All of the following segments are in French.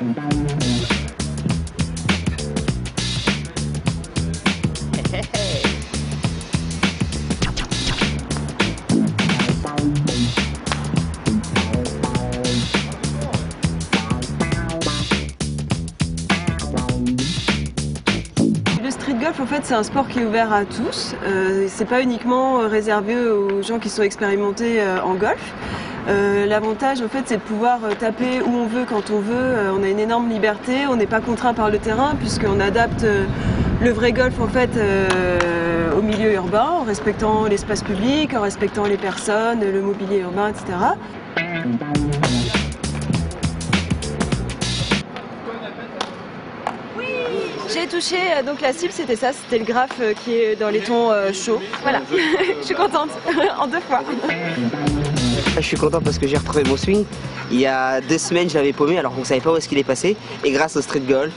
Le street golf, en fait, c'est un sport qui est ouvert à tous. C'est pas uniquement réservé aux gens qui sont expérimentés en golf. L'avantage, en fait, c'est de pouvoir taper où on veut, quand on veut. On a une énorme liberté. On n'est pas contraint par le terrain puisqu'on adapte le vrai golf, en fait, au milieu urbain, en respectant l'espace public, en respectant les personnes, le mobilier urbain, etc. J'ai touché, donc la cible c'était ça, c'était le graphe qui est dans les tons chauds. Voilà, je suis contente, en 2 fois. Je suis content parce que j'ai retrouvé mon swing. Il y a 2 semaines je l'avais paumé alors qu'on ne savait pas où est-ce qu'il est passé. Et grâce au street golf,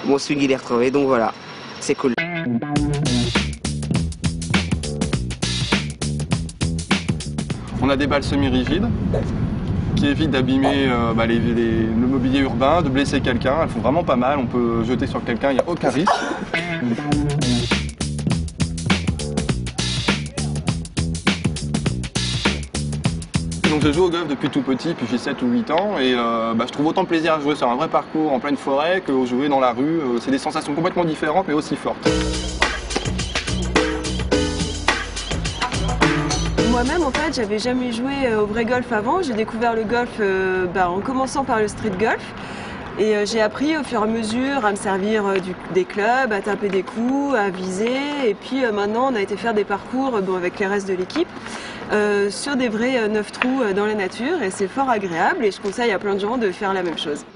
mon swing il est retrouvé, donc voilà, c'est cool. On a des balles semi-rigides qui évitent d'abîmer le mobilier urbain, de blesser quelqu'un. Elles font vraiment pas mal, on peut jeter sur quelqu'un, il n'y a aucun risque. Donc je joue au golf depuis tout petit, puis j'ai 7 ou 8 ans, et je trouve autant de plaisir à jouer sur un vrai parcours en pleine forêt que jouer dans la rue. C'est des sensations complètement différentes mais aussi fortes. Moi-même, en fait, j'avais jamais joué au vrai golf avant. J'ai découvert le golf en commençant par le street golf. Et j'ai appris au fur et à mesure à me servir des clubs, à taper des coups, à viser. Et puis maintenant, on a été faire des parcours avec les restes de l'équipe sur des vrais 9 trous dans la nature. Et c'est fort agréable et je conseille à plein de gens de faire la même chose.